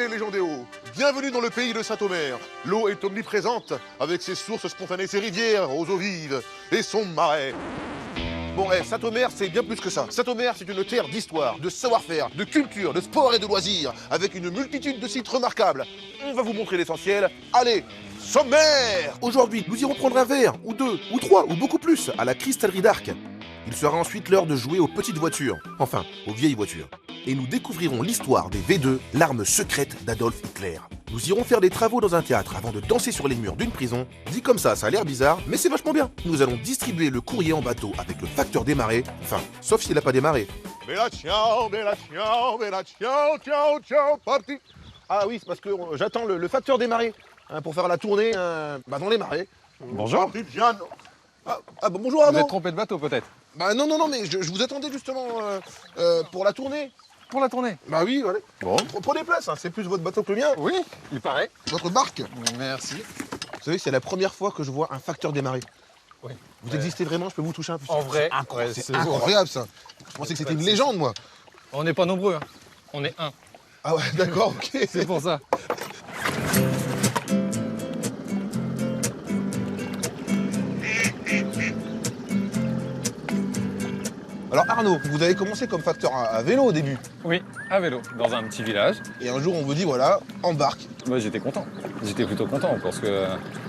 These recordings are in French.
Venez les gens des Hauts, bienvenue dans le pays de Saint-Omer. L'eau est omniprésente, avec ses sources spontanées, ses rivières aux eaux vives et son marais. Bon, Saint-Omer, c'est bien plus que ça. Saint-Omer, c'est une terre d'histoire, de savoir-faire, de culture, de sport et de loisirs, avec une multitude de sites remarquables. On va vous montrer l'essentiel. Allez, sommaire! Aujourd'hui, nous irons prendre un verre, ou deux, ou trois, ou beaucoup plus, à la cristallerie d'Arc. Il sera ensuite l'heure de jouer aux petites voitures, enfin, aux vieilles voitures. Et nous découvrirons l'histoire des V2, l'arme secrète d'Adolf Hitler. Nous irons faire des travaux dans un théâtre avant de danser sur les murs d'une prison. Dit comme ça a l'air bizarre, mais c'est vachement bien. Nous allons distribuer le courrier en bateau avec le facteur des marées, enfin, sauf s'il n'a pas démarré. Bella ciao, ciao, ciao, parti! Ah oui, c'est parce que j'attends le facteur des marées pour faire la tournée dans les marais. Bonjour. Partigiano. Bon, bonjour Arnaud. Vous êtes trompé de bateau peut-être? Bah non, mais je vous attendais justement pour la tournée. Pour la tournée? Bah oui, voilà. Bon. Prenez place, hein, c'est plus votre bateau que le mien. Oui, il paraît. Votre barque. Merci. Vous savez, c'est la première fois que je vois un facteur des marées. Oui. Vous existez vraiment, je peux vous toucher un peu. En vrai, C'est incroyable ça. Je pensais que c'était une légende, moi. On n'est pas nombreux, hein. On est un. Ah ouais, d'accord, ok. C'est pour ça. Alors Arnaud, vous avez commencé comme facteur à vélo au début. Oui, à vélo, dans un petit village. Et un jour, on vous dit, voilà, embarque. Moi, j'étais content. J'étais plutôt content parce que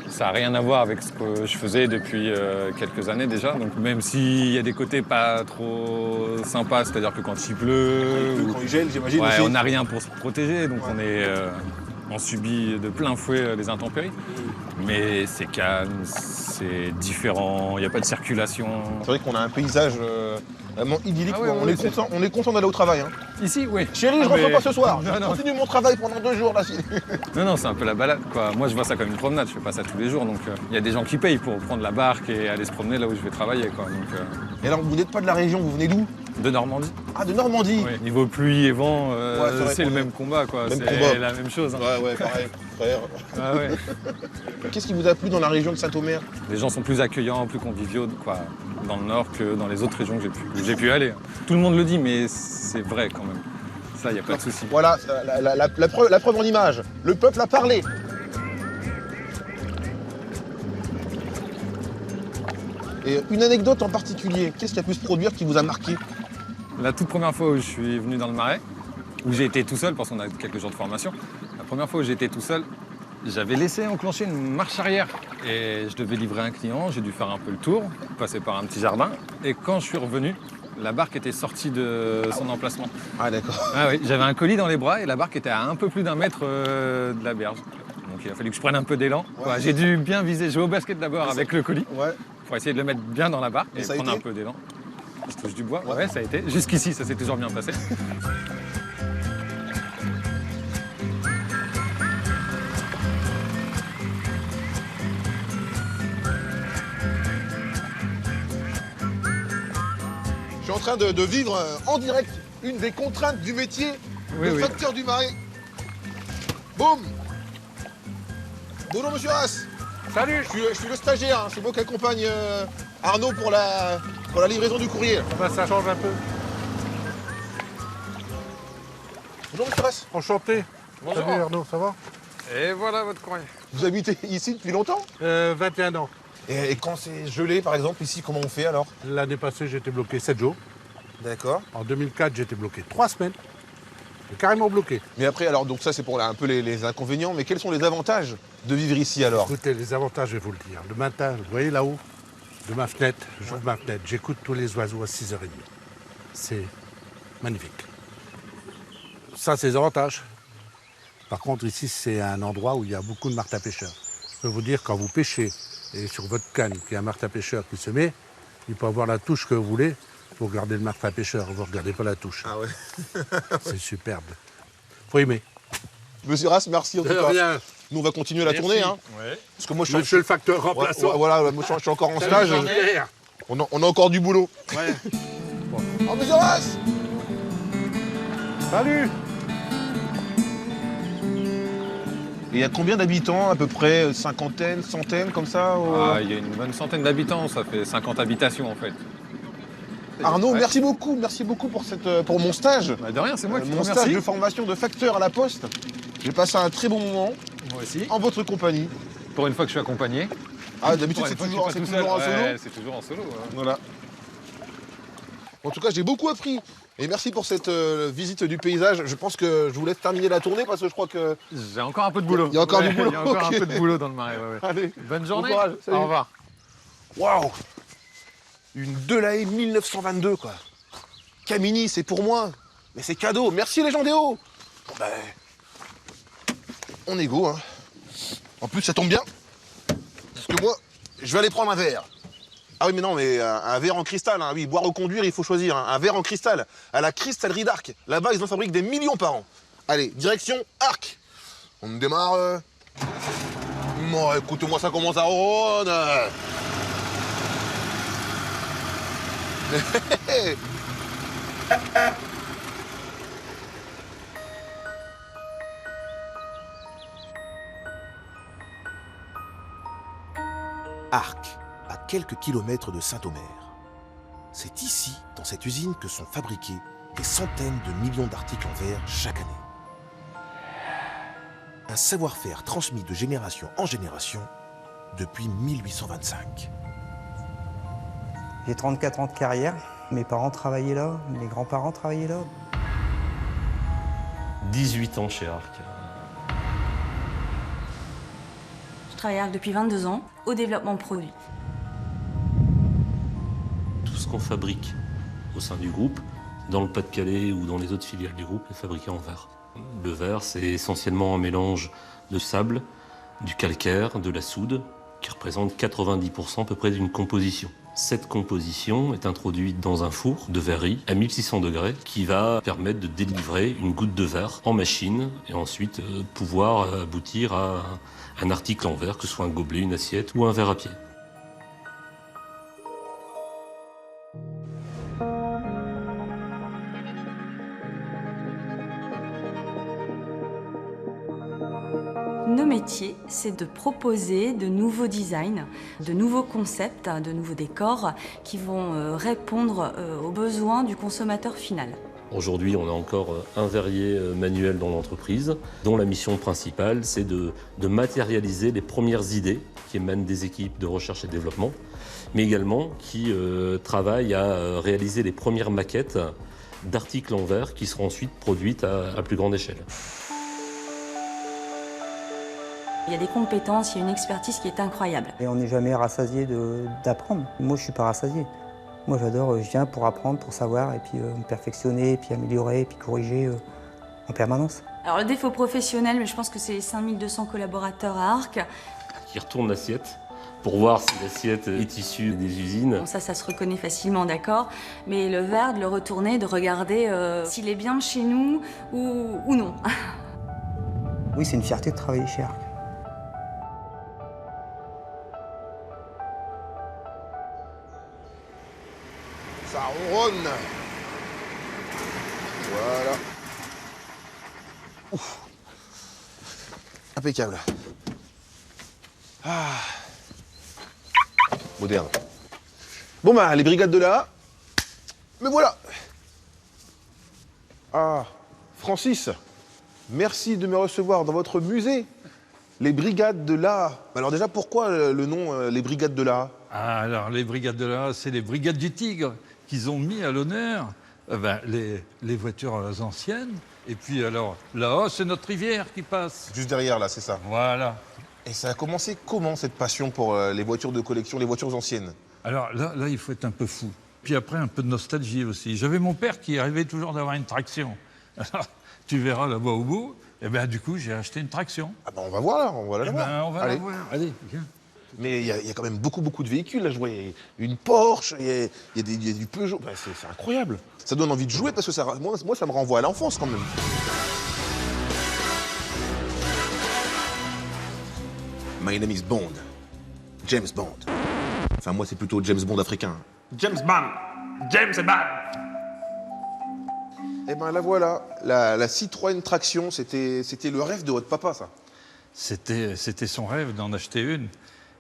ça n'a rien à voir avec ce que je faisais depuis quelques années déjà. Donc même s'il y a des côtés pas trop sympas, c'est-à-dire que quand il pleut, Quand il gèle, j'imagine ouais, aussi. on n'a rien pour se protéger, donc on subit de plein fouet les intempéries. Mais c'est calme, c'est différent, il n'y a pas de circulation. C'est vrai qu'on a un paysage vraiment idyllique. Ah ouais, on, ouais, est content d'aller au travail. Hein. Ici, oui. Chérie, je Ah, rentre mais- pas ce soir. Non, Je non. continue mon travail pendant 2 jours là. Non, c'est un peu la balade, quoi. Moi, je vois ça comme une promenade, je fais pas ça tous les jours. Donc, il y a des gens qui payent pour prendre la barque et aller se promener là où je vais travailler, quoi. Donc, Et alors, vous n'êtes pas de la région, vous venez d'où? de Normandie. Ah, de Normandie. Ouais. Niveau pluie et vent, c'est vrai c'est le qu'on même combat, quoi. Même C'est combat. la même chose. Hein. Ouais, pareil, frère. Ah ouais. Qu'est-ce qui vous a plu dans la région de Saint-Omer? Les gens sont plus accueillants, plus conviviaux, quoi, dans le Nord que dans les autres régions que j'ai pu aller. Tout le monde le dit, mais c'est vrai quand même. Ça, il n'y a pas de souci. Voilà, la preuve en image. Le peuple a parlé. Et une anecdote en particulier, qu'est-ce qui a pu se produire qui vous a marqué? La toute première fois où je suis venu dans le Marais, où j'ai été tout seul, parce qu'on a quelques jours de formation, la première fois où j'ai été tout seul, j'avais laissé enclencher une marche arrière. Et je devais livrer un client, j'ai dû faire un peu le tour, passer par un petit jardin. Et quand je suis revenu, la barque était sortie de son emplacement. Ah d'accord. Ah oui, j'avais un colis dans les bras et la barque était à un peu plus d'1 mètre de la berge. Donc il a fallu que je prenne un peu d'élan. Ouais. J'ai dû bien viser, jouer au basket d'abord avec le colis, Ouais. pour essayer de le mettre bien dans la barque Et et ça a prendre été un peu d'élan. Je touche du bois, Ouais. ouais, ça a été. Jusqu'ici, ça s'est toujours bien passé. Je suis en train de vivre en direct une des contraintes du métier Oui, de oui. facteur du Marais. Boum. Bonjour Monsieur Haas. Salut. Je suis le stagiaire, hein. C'est moi qui accompagne Arnaud pour la livraison du courrier. Bah, ça change un peu. Bonjour Monsieur Haas. Enchanté. Bonjour. Salut Arnaud, ça va? Et voilà votre courrier. Vous habitez ici depuis longtemps? 21 ans. Et quand c'est gelé par exemple ici, comment on fait alors? L'année passée, j'étais bloqué 7 jours. D'accord. En 2004, j'étais bloqué 3 semaines. J'ai carrément bloqué. Mais après, alors donc ça c'est pour un peu les inconvénients, mais quels sont les avantages de vivre ici alors? Écoutez, les avantages, je vais vous le dire. Le matin, vous voyez là-haut, de ma fenêtre, j'ouvre ma fenêtre, j'écoute tous les oiseaux à 6h30. C'est magnifique. Ça, c'est les avantages. Par contre, ici, c'est un endroit où il y a beaucoup de martin-pêcheurs. Je peux vous dire, quand vous pêchez, et sur votre canne, qu'il y a un martin-pêcheur qui se met, il peut avoir la touche que vous voulez. Vous regardez le martin-pêcheur, vous ne regardez pas la touche. Ah ouais. C'est superbe. Faut aimer. Monsieur Haas, merci en tout cas. Rien. Nous on va continuer la tournée, hein. Ouais. Parce que moi je suis, Monsieur le facteur remplaçant. voilà, moi, je suis encore en stage. Jean-Pierre. On a encore du boulot. Ouais. Oh Monsieur Haas. Salut. Il y a combien d'habitants à peu près? Cinquantaine, centaine comme ça Ah, il y a une bonne centaine d'habitants, ça fait 50 habitations en fait. Arnaud, Ouais. merci beaucoup pour mon stage. Bah, de rien, c'est moi qui te Mon remercie. stage de formation de facteur à la poste. J'ai passé un très bon moment Moi aussi. en votre compagnie. Pour une fois que je suis accompagné. Ah, d'habitude, Pour c'est une fois que toujours, je suis c'est pas tout toujours en seul. solo. Ouais, c'est toujours en solo. Ouais. Voilà. En tout cas, j'ai beaucoup appris. Et merci pour cette visite du paysage. Je pense que je vous laisse terminer la tournée parce que je crois que... J'ai encore un peu de boulot. Il y a encore du boulot, Il y a encore ok. un peu de boulot dans le marais. Ouais, ouais. Allez, Bonne journée. bon courage, salut. Au revoir. Waouh! Une Delahaye 1922, quoi. Camini, c'est pour moi. Mais c'est cadeau. Merci les gens des Hauts. Bon, ben, on est go, hein. En plus, ça tombe bien. Parce que moi, je vais aller prendre un verre. Ah oui, mais non, mais un verre en cristal, hein. Oui, boire ou conduire, il faut choisir. Hein. Un verre en cristal, à la cristallerie d'Arc. Là-bas, ils en fabriquent des millions par an. Allez, direction Arc. On démarre. Bon, écoute-moi, ça commence à ronronne. Arc, à quelques kilomètres de Saint-Omer. C'est ici, dans cette usine, que sont fabriqués des centaines de millions d'articles en verre chaque année. Un savoir-faire transmis de génération en génération depuis 1825. J'ai 34 ans de carrière. Mes parents travaillaient là, mes grands-parents travaillaient là. 18 ans chez Arc. Je travaille à Arc depuis 22 ans au développement produit. Tout ce qu'on fabrique au sein du groupe, dans le Pas-de-Calais ou dans les autres filiales du groupe, est fabriqué en verre. Le verre, c'est essentiellement un mélange de sable, du calcaire, de la soude, qui représente 90% à peu près d'une composition. Cette composition est introduite dans un four de verrerie à 1600 degrés qui va permettre de délivrer une goutte de verre en machine et ensuite pouvoir aboutir à un article en verre, que ce soit un gobelet, une assiette ou un verre à pied. Nos métiers, c'est de proposer de nouveaux designs, de nouveaux concepts, de nouveaux décors qui vont répondre aux besoins du consommateur final. Aujourd'hui, on a encore un verrier manuel dans l'entreprise, dont la mission principale, c'est de matérialiser les premières idées qui émanent des équipes de recherche et développement, mais également qui travaillent à réaliser les premières maquettes d'articles en verre qui seront ensuite produites à plus grande échelle. Il y a des compétences, il y a une expertise qui est incroyable. Et on n'est jamais rassasié d'apprendre. Moi, je suis pas rassasié. Moi, j'adore, je viens pour apprendre, pour savoir, et puis me perfectionner, et puis améliorer, et puis corriger en permanence. Alors le défaut professionnel, mais je pense que c'est les 5200 collaborateurs à Arc. Qui retourne l'assiette pour voir si l'assiette est issue des usines. Bon, ça se reconnaît facilement, d'accord. Mais le verre, de le retourner, de regarder s'il est bien de chez nous ou non. Oui, c'est une fierté de travailler chez Arc. Ça ronronne. Voilà. Ouf. Impeccable. Ah. Moderne. Bon bah, les brigades de là. Me voilà. Ah, Francis, merci de me recevoir dans votre musée. Les brigades de là. Alors déjà, pourquoi le nom les brigades de là? Ah, alors, les brigades de la, c'est les brigades du Tigre qu'ils ont mis à l'honneur les voitures anciennes. Et puis alors, là-haut, c'est notre rivière qui passe. Juste derrière là, c'est ça. Voilà. Et ça a commencé comment cette passion pour les voitures de collection, les voitures anciennes? Alors là, il faut être un peu fou. Puis après, un peu de nostalgie aussi. J'avais mon père qui arrivait toujours d'avoir une traction. Alors, tu verras là-bas au bout, et bien du coup, j'ai acheté une traction. Ah ben on va voir là, on va la Eh voir. ben, on va Allez. la voir. Allez, viens. Mais il y a quand même beaucoup de véhicules là, je vois. Il y a une Porsche, il y a du Peugeot. Ben, c'est incroyable. Ça donne envie de jouer parce que moi, ça me renvoie à l'enfance quand même. My name is Bond. James Bond. Enfin, moi, c'est plutôt James Bond africain. James Bond. James Bond. Eh ben la voilà, la Citroën Traction, c'était le rêve de votre papa, ça. C'était son rêve d'en acheter une.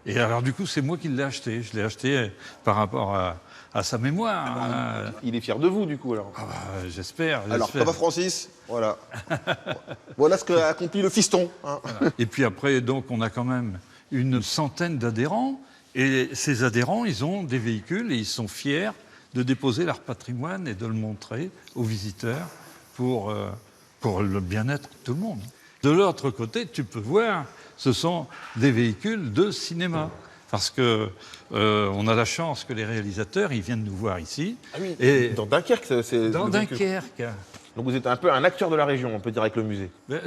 Et alors du coup, c'est moi qui l'ai acheté. Je l'ai acheté par rapport à sa mémoire. Hein. Il est fier de vous, du coup, alors. Ah bah, j'espère. Alors, papa Francis, voilà. Voilà ce qu'a accompli le fiston. Hein. Voilà. Et puis après, donc, on a quand même une centaine d'adhérents. Et ces adhérents, ils ont des véhicules et ils sont fiers de déposer leur patrimoine et de le montrer aux visiteurs pour le bien-être de tout le monde. De l'autre côté, tu peux voir, ce sont des véhicules de cinéma. Parce que on a la chance que les réalisateurs, ils viennent nous voir ici. Ah oui, et dans Dunkerque, c'est dans le véhicule. Dunkerque. Donc vous êtes un peu un acteur de la région, on peut dire, avec le musée. Ben,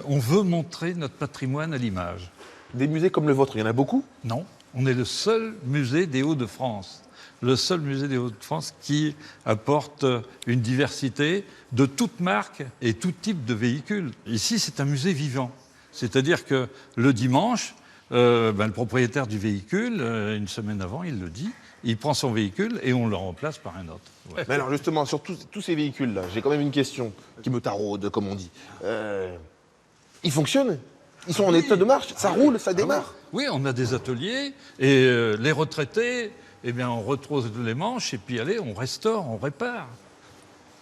on veut montrer notre patrimoine à l'image. Des musées comme le vôtre, il y en a beaucoup? Non, on est le seul musée des Hauts-de-France. Le seul musée des Hauts-de-France qui apporte une diversité de toutes marques et tout type de véhicules. Ici, c'est un musée vivant. C'est-à-dire que le dimanche, le propriétaire du véhicule, une semaine avant, il le dit, il prend son véhicule et on le remplace par un autre. Ouais. Mais alors justement, sur tous ces véhicules-là, j'ai quand même une question qui me taraude, comme on dit. Ils fonctionnent? Ils sont en état de marche? Ça roule? Ça démarre? Oui, on a des ateliers et les retraités, eh bien, on retrouve les manches et puis allez, on restaure, on répare.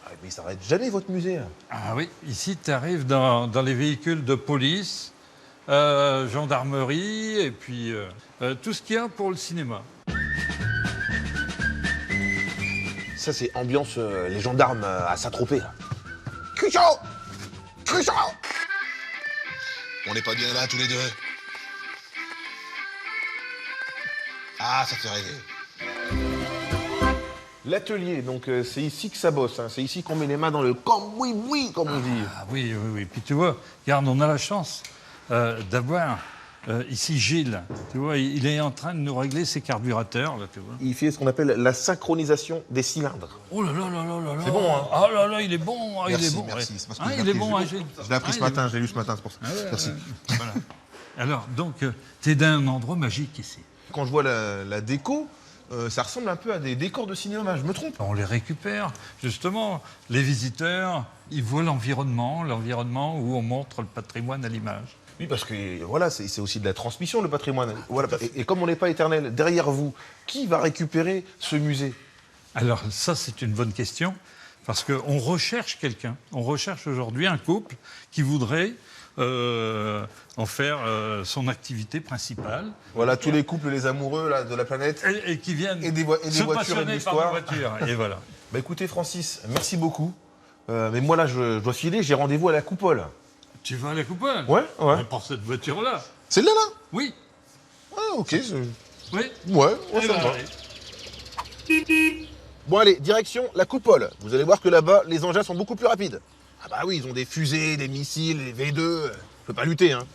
Ah, mais ça n'arrête jamais votre musée. Hein. Ah oui, ici tu arrives dans les véhicules de police, gendarmerie et puis tout ce qu'il y a pour le cinéma. Ça, c'est ambiance les gendarmes à Saint-Tropez. Cruchot! Cruchot! On n'est pas bien là, tous les deux. Ah, ça fait rêver. L'atelier, donc c'est ici que ça bosse. Hein. C'est ici qu'on met les mains dans le cambouis, comme on dit. Ah oui, oui, oui. Puis tu vois, regarde, on a la chance d'avoir ici Gilles. Tu vois, il est en train de nous régler ses carburateurs, là, tu vois. Il fait ce qu'on appelle la synchronisation des cylindres. Oh là là là là là là. C'est bon, hein? Ah là là, il est bon, merci, il est bon. Merci, Ouais. c'est parce que Il est bon, hein, Gilles. Je l'ai appris ce matin, j'ai lu ce matin, c'est pour ça. Ah ouais, merci. Voilà. Alors, donc, tu es dans un endroit magique ici. Quand je vois la déco, ça ressemble un peu à des décors de cinéma, je me trompe? On les récupère, justement. Les visiteurs, ils voient l'environnement où on montre le patrimoine à l'image. Oui, parce que voilà, c'est aussi de la transmission, le patrimoine. Voilà. Et comme on n'est pas éternel, derrière vous, qui va récupérer ce musée? Alors ça, c'est une bonne question, parce qu'on recherche quelqu'un. On recherche aujourd'hui un couple qui voudrait en faire son activité principale. Voilà, tous les couples, les amoureux là, de la planète. Et qui viennent et des voitures et de l'histoire. Et voilà. Bah écoutez, Francis, merci beaucoup. Mais moi, là, je dois filer, j'ai rendez-vous à la coupole. Tu vas à la coupole? Ouais. Pour cette voiture-là? Celle-là, là? Oui. Ah, ok. Oui. Ouais, ça me va. Bon, allez, direction la coupole. Vous allez voir que là-bas, les engins sont beaucoup plus rapides. Ah bah oui, ils ont des fusées, des missiles, des V2. Je peux pas lutter, hein.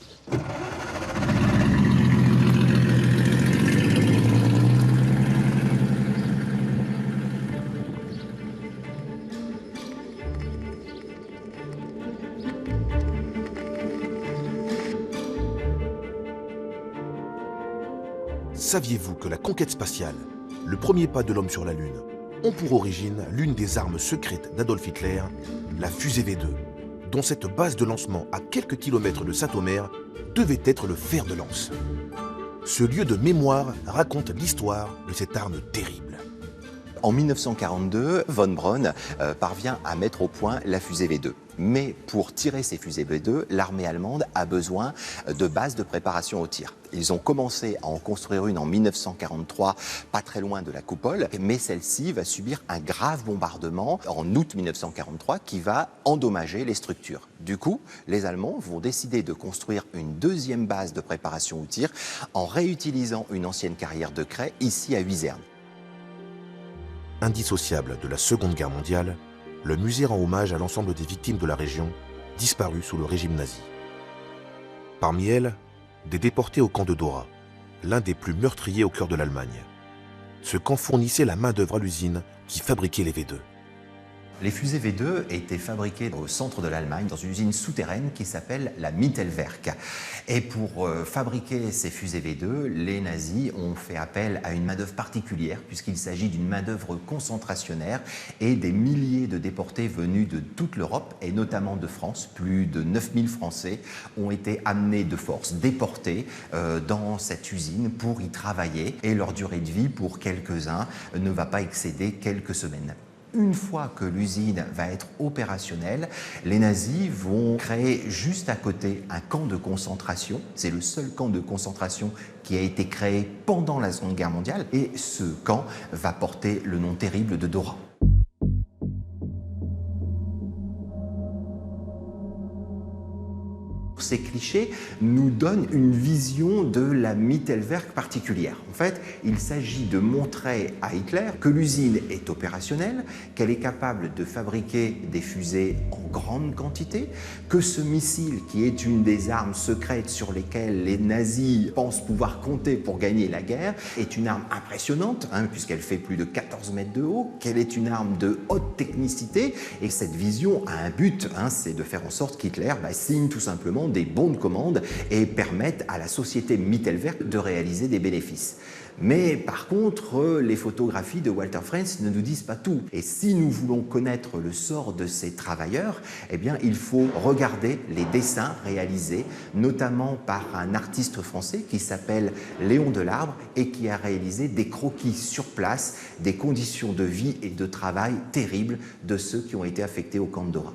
Saviez-vous que la conquête spatiale, le premier pas de l'homme sur la Lune, ont pour origine l'une des armes secrètes d'Adolf Hitler, la fusée V2, dont cette base de lancement à quelques kilomètres de Saint-Omer devait être le fer de lance. Ce lieu de mémoire raconte l'histoire de cette arme terrible. En 1942, von Braun parvient à mettre au point la fusée V2. Mais pour tirer ces fusées V2, l'armée allemande a besoin de bases de préparation au tir. Ils ont commencé à en construire une en 1943, pas très loin de la coupole, mais celle-ci va subir un grave bombardement en août 1943 qui va endommager les structures. Du coup, les Allemands vont décider de construire une deuxième base de préparation au tir en réutilisant une ancienne carrière de craie ici à Huizerne. Indissociable de la Seconde Guerre mondiale, le musée rend hommage à l'ensemble des victimes de la région disparues sous le régime nazi. Parmi elles, des déportés au camp de Dora, l'un des plus meurtriers au cœur de l'Allemagne. Ce camp fournissait la main-d'œuvre à l'usine qui fabriquait les V2. Les fusées V2 étaient fabriquées au centre de l'Allemagne, dans une usine souterraine qui s'appelle la Mittelwerk. Et pour fabriquer ces fusées V2, les nazis ont fait appel à une main-d'œuvre particulière, puisqu'il s'agit d'une main-d'œuvre concentrationnaire et des milliers de déportés venus de toute l'Europe, et notamment de France. Plus de 9000 Français ont été amenés de force, déportés dans cette usine pour y travailler. Et leur durée de vie, pour quelques-uns, ne va pas excéder quelques semaines. Une fois que l'usine va être opérationnelle, les nazis vont créer juste à côté un camp de concentration. C'est le seul camp de concentration qui a été créé pendant la Seconde Guerre mondiale. Et ce camp va porter le nom terrible de Dora. Ces clichés nous donnent une vision de la Mittelwerk particulière. En fait, il s'agit de montrer à Hitler que l'usine est opérationnelle, qu'elle est capable de fabriquer des fusées en grande quantité, que ce missile, qui est une des armes secrètes sur lesquelles les nazis pensent pouvoir compter pour gagner la guerre, est une arme impressionnante, puisqu'elle fait plus de 14 mètres de haut, qu'elle est une arme de haute technicité, et cette vision a un but, c'est de faire en sorte qu'Hitler signe tout simplement des bons de commande et permettent à la société Mittelwerk de réaliser des bénéfices. Mais par contre, les photographies de Walter Frentz ne nous disent pas tout. Et si nous voulons connaître le sort de ces travailleurs, eh bien, il faut regarder les dessins réalisés, notamment par un artiste français qui s'appelle Léon Delarbre et qui a réalisé des croquis sur place des conditions de vie et de travail terribles de ceux qui ont été affectés au camp de Dora.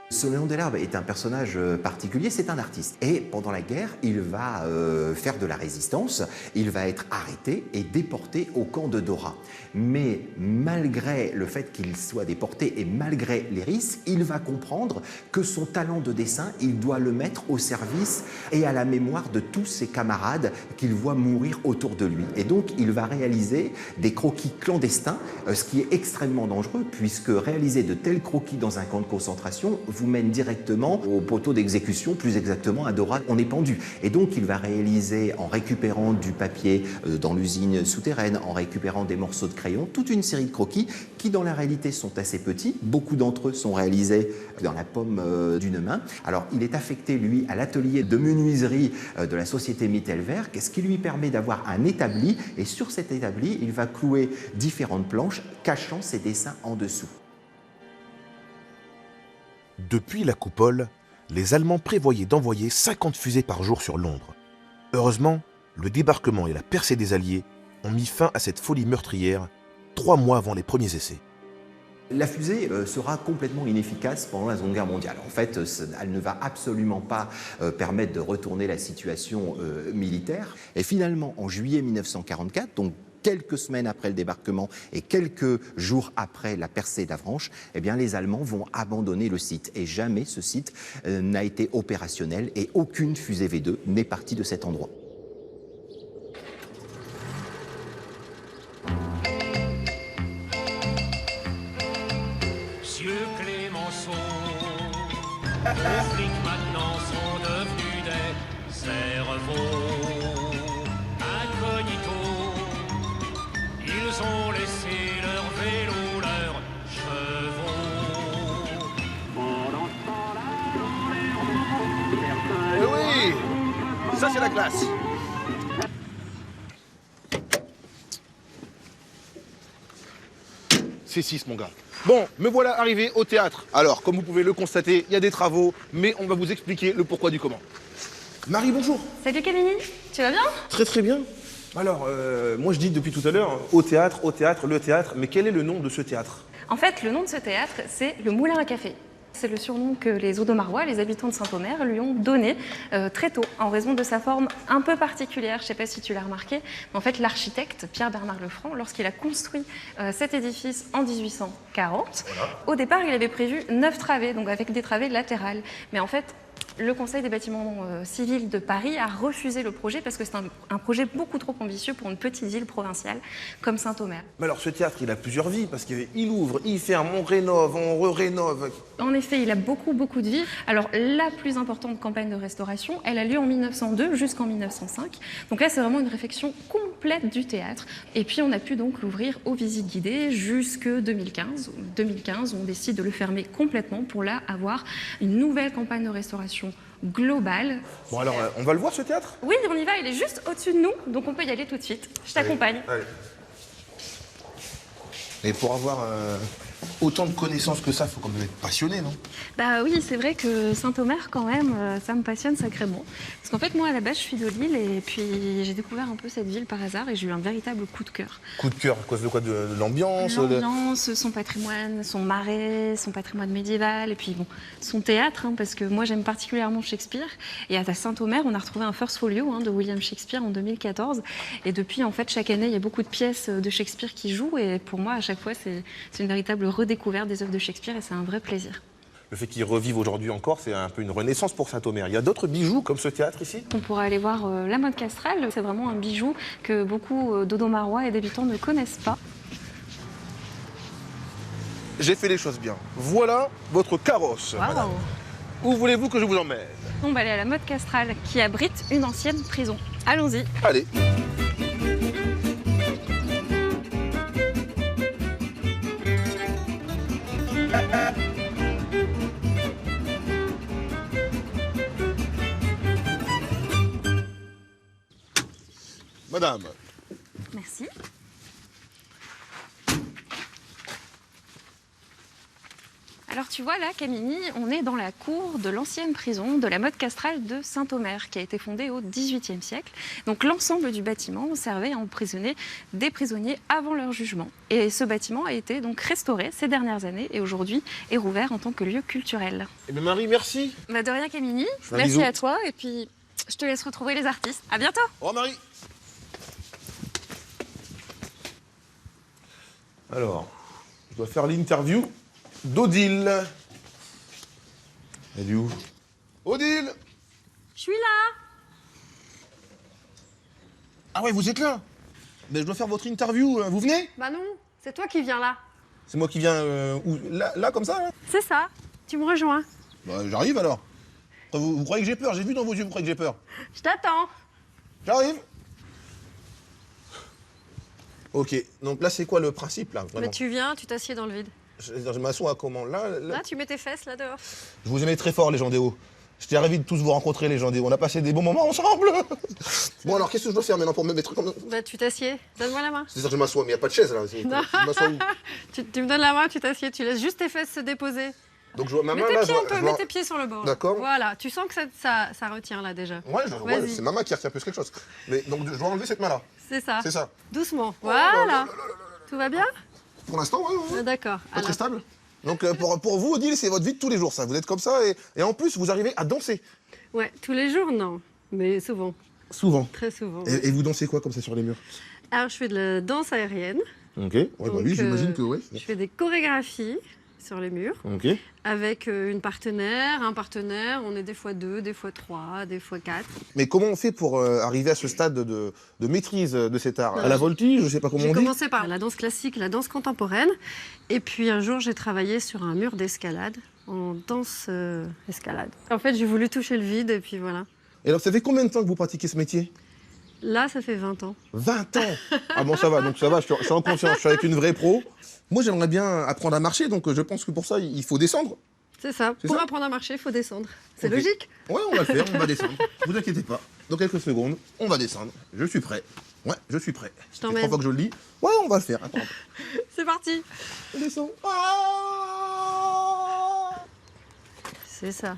Ce Léon Delarbre est un personnage particulier, c'est un artiste. Et pendant la guerre, il va faire de la résistance, il va être arrêté et déporté au camp de Dora. Mais malgré le fait qu'il soit déporté et malgré les risques, il va comprendre que son talent de dessin, il doit le mettre au service et à la mémoire de tous ses camarades qu'il voit mourir autour de lui. Et donc, il va réaliser des croquis clandestins, ce qui est extrêmement dangereux, puisque réaliser de tels croquis dans un camp de concentration vous mène directement au poteau d'exécution, plus exactement à Dora, on est pendu. Et donc il va réaliser, en récupérant du papier dans l'usine souterraine, en récupérant des morceaux de crayon, toute une série de croquis qui dans la réalité sont assez petits. Beaucoup d'entre eux sont réalisés dans la paume d'une main. Alors il est affecté, lui, à l'atelier de menuiserie de la société Mittelwerk, ce qui lui permet d'avoir un établi, et sur cet établi, il va clouer différentes planches cachant ses dessins en dessous. Depuis la coupole, les Allemands prévoyaient d'envoyer 50 fusées par jour sur Londres. Heureusement, le débarquement et la percée des Alliés ont mis fin à cette folie meurtrière 3 mois avant les premiers essais. La fusée sera complètement inefficace pendant la Seconde Guerre mondiale. En fait, elle ne va absolument pas permettre de retourner la situation militaire. Et finalement, en juillet 1944, donc quelques semaines après le débarquement et quelques jours après la percée d'Avranches, eh bien, les Allemands vont abandonner le site. Et jamais ce site n'a été opérationnel et aucune fusée V2 n'est partie de cet endroit. Monsieur Clémenceau, les flics maintenant sont devenus des cerveaux incognito. Ils ont laissé leur vélo, leurs chevaux. Pendant ce temps-là, Eh oui, ça c'est la classe. C'est 6 mon gars. Bon, me voilà arrivé au théâtre. Alors, comme vous pouvez le constater, il y a des travaux, mais on va vous expliquer le pourquoi du comment. Marie, bonjour. Salut Camille, tu vas bien? Très très bien. Alors, moi je dis depuis tout à l'heure, au théâtre, le théâtre, mais quel est le nom de ce théâtre? En fait, le nom de ce théâtre, c'est le Moulin à Café. C'est le surnom que les Audomarois, les habitants de Saint-Omer, lui ont donné très tôt, en raison de sa forme un peu particulière. Je ne sais pas si tu l'as remarqué, mais en fait, l'architecte Pierre-Bernard Lefranc, lorsqu'il a construit cet édifice en 1840, au départ, il avait prévu 9 travées, donc avec des travées latérales. Mais en fait, Le Conseil des bâtiments civils de Paris a refusé le projet parce que c'est un projet beaucoup trop ambitieux pour une petite ville provinciale comme Saint-Omer. Mais alors ce théâtre, il a plusieurs vies, parce qu'il ouvre, il ferme, on rénove, on re-rénove. En effet, il a beaucoup de vies. Alors la plus importante campagne de restauration, elle a lieu en 1902 jusqu'en 1905. Donc là, c'est vraiment une réfection complète du théâtre. Et puis on a pu donc l'ouvrir aux visites guidées jusque 2015. 2015, on décide de le fermer complètement pour là avoir une nouvelle campagne de restauration globale. Bon alors, on va le voir ce théâtre? Oui, on y va, il est juste au-dessus de nous, donc on peut y aller tout de suite. Je t'accompagne. Allez. Et pour avoir autant de connaissances que ça, il faut quand même être passionné, non? Bah oui, c'est vrai que Saint-Omer, quand même, ça me passionne sacrément. Parce qu'en fait, moi, à la base, je suis de Lille et puis j'ai découvert un peu cette ville par hasard et j'ai eu un véritable coup de cœur. Coup de cœur, à cause de quoi? De l'ambiance? L'ambiance, son patrimoine, son marais, son patrimoine médiéval et puis bon, son théâtre, hein, parce que moi, j'aime particulièrement Shakespeare. Et à Saint-Omer, on a retrouvé un First Folio de William Shakespeare en 2014. Et depuis, en fait, chaque année, il y a beaucoup de pièces de Shakespeare qui jouent et pour moi, à chaque fois, c'est une véritable redécouverte des œuvres de Shakespeare et c'est un vrai plaisir. Le fait qu'il revive aujourd'hui encore, c'est un peu une renaissance pour Saint-Omer. Il y a d'autres bijoux comme ce théâtre ici? On pourra aller voir la mode castrale. C'est vraiment un bijou que beaucoup d'Audomarois et d'habitants ne connaissent pas. J'ai fait les choses bien. Voilà votre carrosse, madame. Où voulez-vous que je vous emmène? On va aller à la mode castrale qui abrite une ancienne prison. Allons-y. Allez. Madame. Merci. Alors tu vois là, Camille, on est dans la cour de l'ancienne prison de la mode castrale de Saint-Omer, qui a été fondée au XVIIIe siècle. Donc l'ensemble du bâtiment servait à emprisonner des prisonniers avant leur jugement. Et ce bâtiment a été donc restauré ces dernières années et aujourd'hui est rouvert en tant que lieu culturel. Eh bien Marie, merci. Bah de rien Camille, Un merci bisou. à toi et puis je te laisse retrouver les artistes. À bientôt. Au revoir Marie. Alors, je dois faire l'interview d'Odile. Elle est où? Odile. Je suis là. Ah ouais, vous êtes là? Mais je dois faire votre interview, vous venez? Bah non, c'est toi qui viens là. C'est moi qui viens où? Là, comme ça là? C'est ça, tu me rejoins. Bah, j'arrive alors. Vous croyez que j'ai peur? J'ai vu dans vos yeux, vous croyez que j'ai peur? Je t'attends. J'arrive. Ok, donc là c'est quoi le principe là? Mais tu viens, tu t'assieds dans le vide. Je m'assois comment? Là, tu mets tes fesses là dehors. Je vous aimais très fort les gens des Hauts. J'étais ravi de tous vous rencontrer les gens des Hauts. On a passé des bons moments ensemble. Bon alors qu'est-ce que je dois faire maintenant pour me mettre comme... Bah tu t'assieds, donne-moi la main. C'est-à-dire que je m'assois, mais il n'y a pas de chaise là. Non. Je m'assois où? Tu me donnes la main, tu t'assieds, tu laisses juste tes fesses se déposer. Donc je vois ma main Mets là, tes pieds un peu, mets tes pieds sur le bord. D'accord. Voilà, tu sens que ça retient là déjà. Ouais, c'est ma main qui retient plus quelque chose. Mais donc je dois enlever cette main là. C'est ça. C'est ça. Doucement. Voilà. Tout va bien? Pour l'instant, ouais. D'accord. Pas très stable. Donc pour vous, Odile, c'est votre vie de tous les jours, ça. Vous êtes comme ça et en plus, vous arrivez à danser. Ouais, tous les jours, non. Mais souvent. Souvent. Très souvent. Et vous dansez quoi comme ça sur les murs? Alors, je fais de la danse aérienne. Ok. Ouais, bah oui, j'imagine que ouais. Je fais des chorégraphies sur les murs. Ok. Avec une partenaire, un partenaire. On est des fois 2, des fois 3, des fois 4. Mais comment on fait pour arriver à ce stade de maîtrise de cet art? À la voltige, je sais pas comment on dit. J'ai commencé par la danse classique, la danse contemporaine. Et puis un jour, j'ai travaillé sur un mur d'escalade, en danse escalade. En fait, j'ai voulu toucher le vide et puis voilà. Et alors, ça fait combien de temps que vous pratiquez ce métier? Là, ça fait 20 ans. 20 ans? Ah bon, ça va, donc ça va, je suis en confiance, je suis avec une vraie pro. Moi, j'aimerais bien apprendre à marcher, donc je pense que pour ça, il faut descendre. C'est ça. Pour apprendre à marcher, il faut descendre. C'est Ok. logique. Ouais, on va le faire, on va descendre. Vous inquiétez pas. Dans quelques secondes, on va descendre. Je suis prêt. Ouais, je suis prêt. Je Ça fait t'emmène. 3 fois que je le dis. Ouais, on va le faire. Attends. C'est parti. On descend. C'est ça.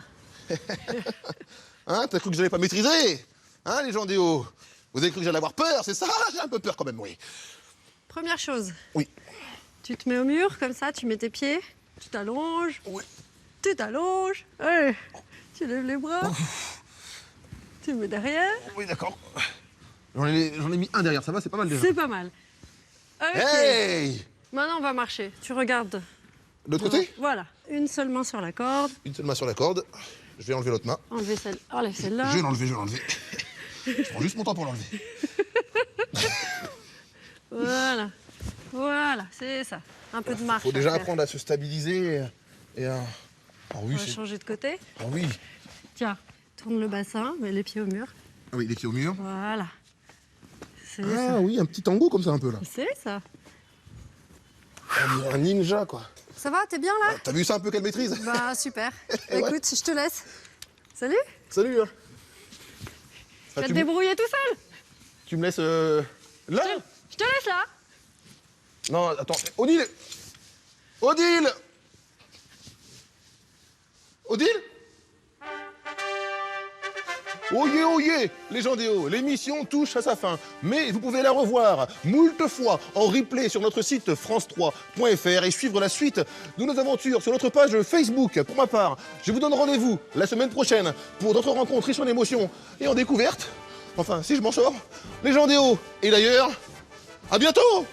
Hein, t'as cru que j'allais pas maîtriser? Hein, les gens des Hauts? Vous avez cru que j'allais avoir peur, c'est ça? J'ai un peu peur quand même, oui. Première chose. Oui. Tu te mets au mur, comme ça, tu mets tes pieds, tu t'allonges. Oui. Tu t'allonges. Allez. Tu lèves les bras. Tu mets derrière. Oui, d'accord. J'en ai mis un derrière, ça va, c'est pas mal déjà. C'est pas mal. Ok. Hey! Maintenant, on va marcher. Tu regardes. De l'autre côté? Voilà. Une seule main sur la corde. Une seule main sur la corde. Je vais enlever l'autre main. Enlève celle-là. Je vais l'enlever. Je prends juste mon temps pour l'enlever. Voilà, c'est ça. Un peu de marche. Faut déjà à faire. apprendre à se stabiliser et à... Ah oui, On va changer de côté. Ah oui. Tiens, tourne le bassin, mets les pieds au mur. Ah oui, les pieds au mur. Voilà. C'est Ah ça. oui, un petit tango comme ça un peu là. C'est ça. Un ninja quoi. Ça va, t'es bien là? T'as vu ça un peu qu'elle maîtrise? Bah super. Ouais. Écoute, je te laisse. Salut. Salut. Hein. Tu vas te débrouiller tout seul. Tu me laisses là? Je te laisse là. Non, attends. Odile! Oyez, les gens des Hauts, l'émission touche à sa fin, mais vous pouvez la revoir moult fois en replay sur notre site france3.fr et suivre la suite de nos aventures sur notre page Facebook. Pour ma part, je vous donne rendez-vous la semaine prochaine pour d'autres rencontres riches en émotions et en découvertes. Enfin, si je m'en sors, les gens des Hauts. Et d'ailleurs, à bientôt!